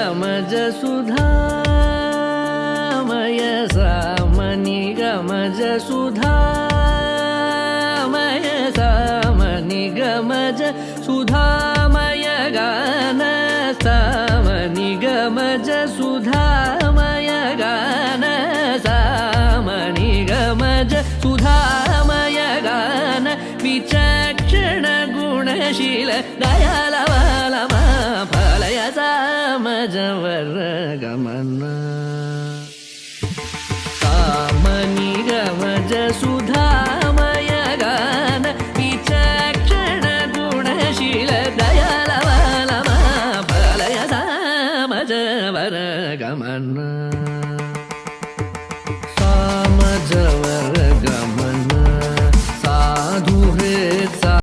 गमज सुधामय सामनि गमज सुधामय सामनि गमज सुधामय गान सामनि गमज सुधामय गान सामनि गमज सुधामय गान विचक्षण गुणशील दयाल फलय सामज वर गमन